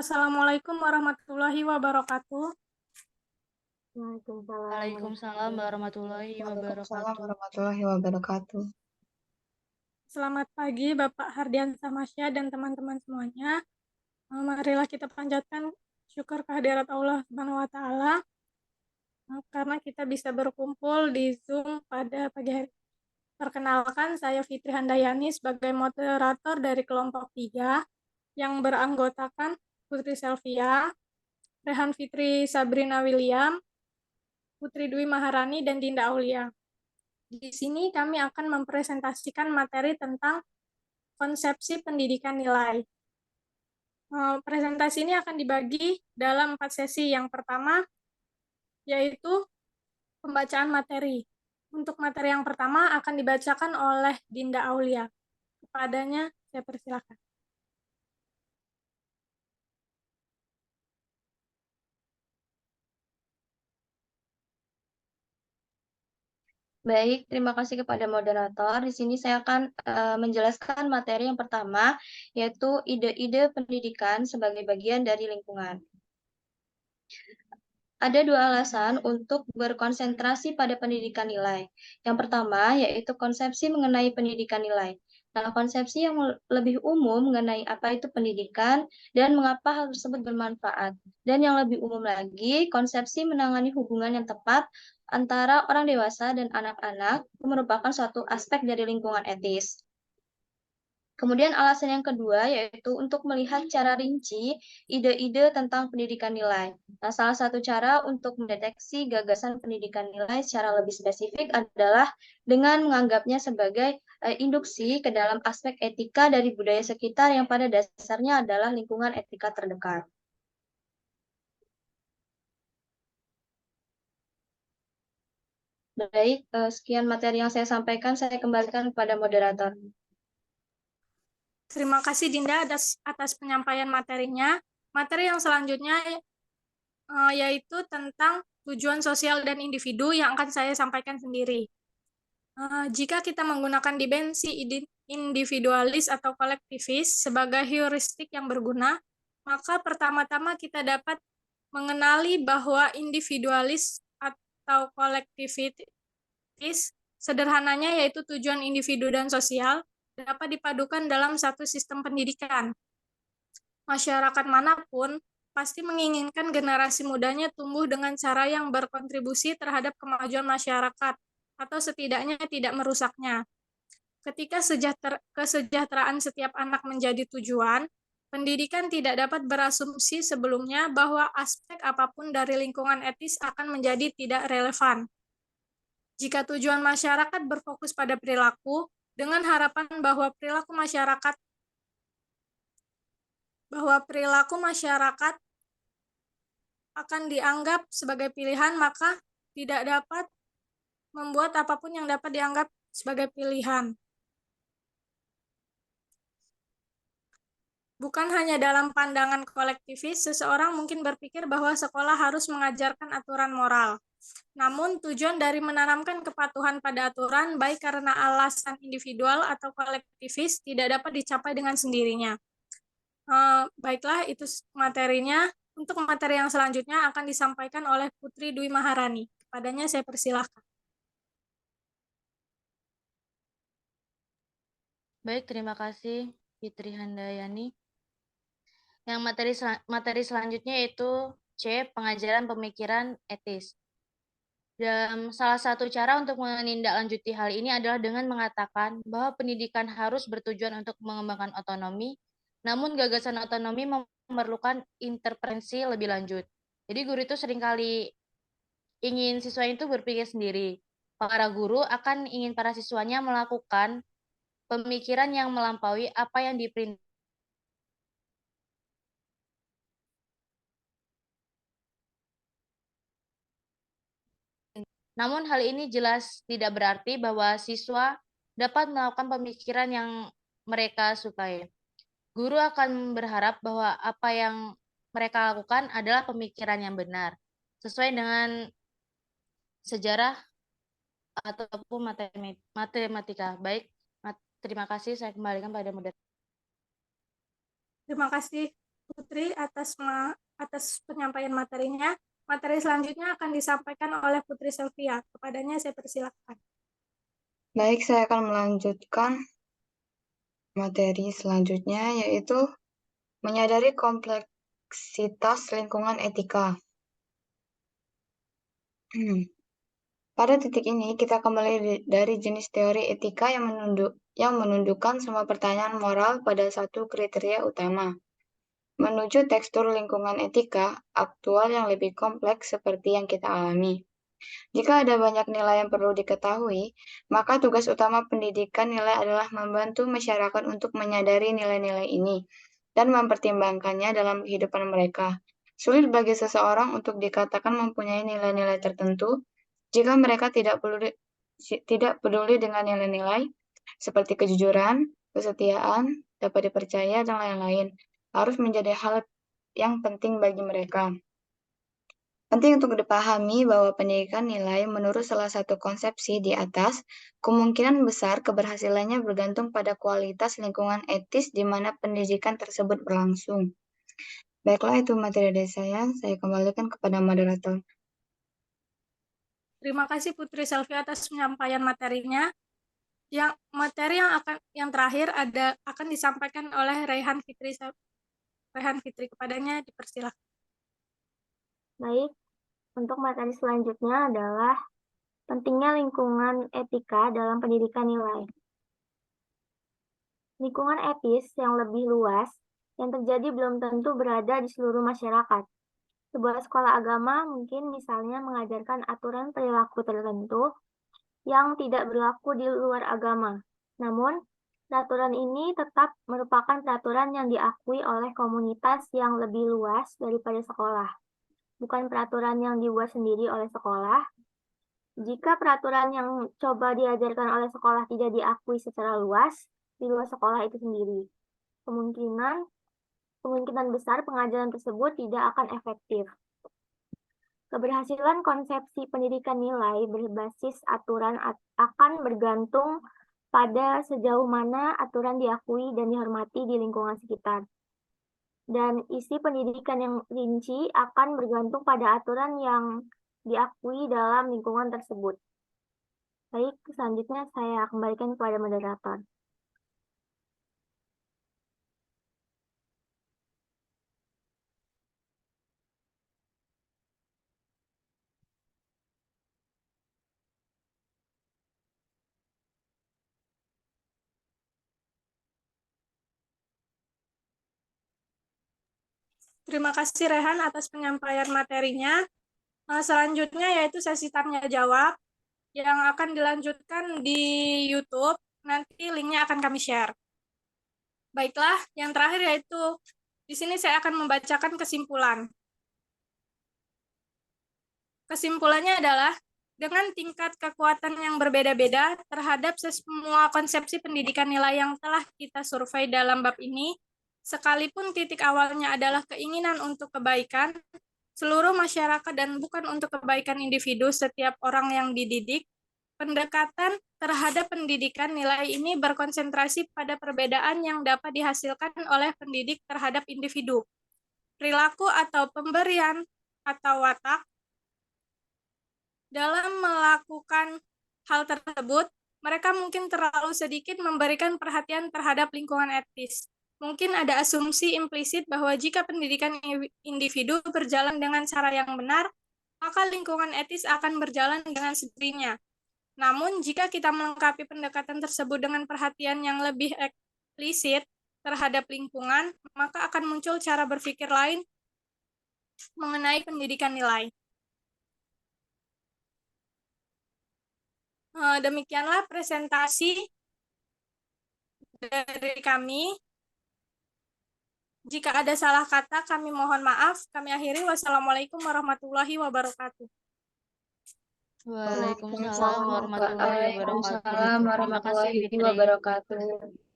Assalamualaikum warahmatullahi wabarakatuh. Waalaikumsalam warahmatullahi Waalaikumsalam wabarakatuh. warahmatullahi wabarakatuh. Selamat pagi Bapak Hardian Samasya dan teman-teman semuanya. Marilah kita panjatkan syukur kehadirat Allah Subhanahu wa taala karena kita bisa berkumpul di Zoom pada pagi hari. Perkenalkan, saya Fitri Handayani sebagai moderator dari kelompok 3 yang beranggotakan Putri Selvia, Rehan Fitri Sabrina William, Putri Dwi Maharani, dan Dinda Aulia. Di sini kami akan mempresentasikan materi tentang konsepsi pendidikan nilai. Presentasi ini akan dibagi dalam 4 sesi. Yang pertama yaitu pembacaan materi. Untuk materi yang pertama akan dibacakan oleh Dinda Aulia. Kepadanya saya persilakan. Baik, terima kasih kepada moderator. Di sini saya akan menjelaskan materi yang pertama, yaitu ide-ide pendidikan sebagai bagian dari lingkungan. Ada dua alasan untuk berkonsentrasi pada pendidikan nilai. Yang pertama, yaitu konsepsi mengenai pendidikan nilai. Nah, konsepsi yang lebih umum mengenai apa itu pendidikan dan mengapa hal tersebut bermanfaat. Dan yang lebih umum lagi, konsepsi menangani hubungan yang tepat antara orang dewasa dan anak-anak merupakan suatu aspek dari lingkungan etis. Kemudian alasan yang kedua yaitu untuk melihat cara rinci ide-ide tentang pendidikan nilai. Nah, salah satu cara untuk mendeteksi gagasan pendidikan nilai secara lebih spesifik adalah dengan menganggapnya sebagai induksi ke dalam aspek etika dari budaya sekitar yang pada dasarnya adalah lingkungan etika terdekat. Baik, sekian materi yang saya sampaikan, saya kembalikan kepada moderator. Terima kasih Dinda atas penyampaian materinya. Materi yang selanjutnya yaitu tentang tujuan sosial dan individu yang akan saya sampaikan sendiri. Jika kita menggunakan dimensi individualis atau kolektivis sebagai heuristik yang berguna, maka pertama-tama kita dapat mengenali bahwa individualis atau kolektivitis sederhananya yaitu tujuan individu dan sosial dapat dipadukan dalam satu sistem pendidikan. Masyarakat manapun pasti menginginkan generasi mudanya tumbuh dengan cara yang berkontribusi terhadap kemajuan masyarakat atau setidaknya tidak merusaknya. Ketika kesejahteraan setiap anak menjadi tujuan, pendidikan tidak dapat berasumsi sebelumnya bahwa aspek apapun dari lingkungan etis akan menjadi tidak relevan. Jika tujuan masyarakat berfokus pada perilaku, dengan harapan bahwa perilaku masyarakat akan dianggap sebagai pilihan, maka tidak dapat membuat apapun yang dapat dianggap sebagai pilihan. Bukan hanya dalam pandangan kolektivis, seseorang mungkin berpikir bahwa sekolah harus mengajarkan aturan moral. Namun, tujuan dari menanamkan kepatuhan pada aturan, baik karena alasan individual atau kolektivis, tidak dapat dicapai dengan sendirinya. Baiklah, itu materinya. Untuk materi yang selanjutnya akan disampaikan oleh Putri Dwi Maharani. Kepadanya saya persilahkan. Baik, terima kasih Fitri Handayani. Yang materi selanjutnya yaitu C, pengajaran pemikiran etis. Dan salah satu cara untuk menindaklanjuti hal ini adalah dengan mengatakan bahwa pendidikan harus bertujuan untuk mengembangkan otonomi, namun gagasan otonomi memerlukan intervensi lebih lanjut. Jadi guru itu seringkali ingin siswa itu berpikir sendiri. Para guru akan ingin para siswanya melakukan pemikiran yang melampaui apa yang diperintahkan. Namun hal ini jelas tidak berarti bahwa siswa dapat melakukan pemikiran yang mereka sukai. Guru akan berharap bahwa apa yang mereka lakukan adalah pemikiran yang benar, sesuai dengan sejarah ataupun matematika. Baik, terima kasih. Saya kembalikan pada moderator. Terima kasih Putri atas penyampaian materinya. Materi selanjutnya akan disampaikan oleh Putri Sylvia. Kepadanya saya persilakan. Baik, saya akan melanjutkan materi selanjutnya, yaitu menyadari kompleksitas lingkungan etika. Pada titik ini, kita kembali dari jenis teori etika yang menundukkan semua pertanyaan moral pada satu kriteria utama, menuju tekstur lingkungan etika aktual yang lebih kompleks seperti yang kita alami. Jika ada banyak nilai yang perlu diketahui, maka tugas utama pendidikan nilai adalah membantu masyarakat untuk menyadari nilai-nilai ini dan mempertimbangkannya dalam kehidupan mereka. Sulit bagi seseorang untuk dikatakan mempunyai nilai-nilai tertentu jika mereka tidak peduli dengan nilai-nilai seperti kejujuran, kesetiaan, dapat dipercaya, dan lain-lain. Harus menjadi hal yang penting bagi mereka. Penting untuk dipahami bahwa pendidikan nilai menurut salah satu konsepsi di atas, kemungkinan besar keberhasilannya bergantung pada kualitas lingkungan etis di mana pendidikan tersebut berlangsung. Baiklah, itu materi dari saya kembalikan kepada moderator. Terima kasih Putri Sylvia atas penyampaian materinya. Materi yang terakhir akan disampaikan oleh Raihan Fitri. Kepadanya dipersilakan. Baik, untuk materi selanjutnya adalah pentingnya lingkungan etika dalam pendidikan nilai. Lingkungan etis yang lebih luas yang terjadi belum tentu berada di seluruh masyarakat. Sebuah sekolah agama mungkin misalnya mengajarkan aturan perilaku tertentu yang tidak berlaku di luar agama. Namun, peraturan ini tetap merupakan peraturan yang diakui oleh komunitas yang lebih luas daripada sekolah. Bukan peraturan yang dibuat sendiri oleh sekolah. Jika peraturan yang coba diajarkan oleh sekolah tidak diakui secara luas di luar sekolah itu sendiri, kemungkinan besar pengajaran tersebut tidak akan efektif. Keberhasilan konsepsi pendidikan nilai berbasis aturan akan bergantung pada sejauh mana aturan diakui dan dihormati di lingkungan sekitar. Dan isi pendidikan yang rinci akan bergantung pada aturan yang diakui dalam lingkungan tersebut. Baik, selanjutnya saya kembalikan kepada moderator. Terima kasih Rehan atas penyampaian materinya. Selanjutnya yaitu sesi tanya jawab yang akan dilanjutkan di YouTube. Nanti linknya akan kami share. Baiklah, yang terakhir yaitu di sini saya akan membacakan kesimpulan. Kesimpulannya adalah dengan tingkat kekuatan yang berbeda-beda terhadap semua konsepsi pendidikan nilai yang telah kita survei dalam bab ini, sekalipun titik awalnya adalah keinginan untuk kebaikan seluruh masyarakat dan bukan untuk kebaikan individu setiap orang yang dididik, pendekatan terhadap pendidikan nilai ini berkonsentrasi pada perbedaan yang dapat dihasilkan oleh pendidik terhadap individu. Perilaku atau pemberian atau watak dalam melakukan hal tersebut, mereka mungkin terlalu sedikit memberikan perhatian terhadap lingkungan etis. Mungkin ada asumsi implisit bahwa jika pendidikan individu berjalan dengan cara yang benar, maka lingkungan etis akan berjalan dengan sendirinya. Namun, jika kita melengkapi pendekatan tersebut dengan perhatian yang lebih eksplisit terhadap lingkungan, maka akan muncul cara berpikir lain mengenai pendidikan nilai. Demikianlah presentasi dari kami. Jika ada salah kata, kami mohon maaf. Kami akhiri. Wassalamualaikum warahmatullahi wabarakatuh. Waalaikumsalam warahmatullahi wabarakatuh. Waalaikumsalam warahmatullahi wabarakatuh.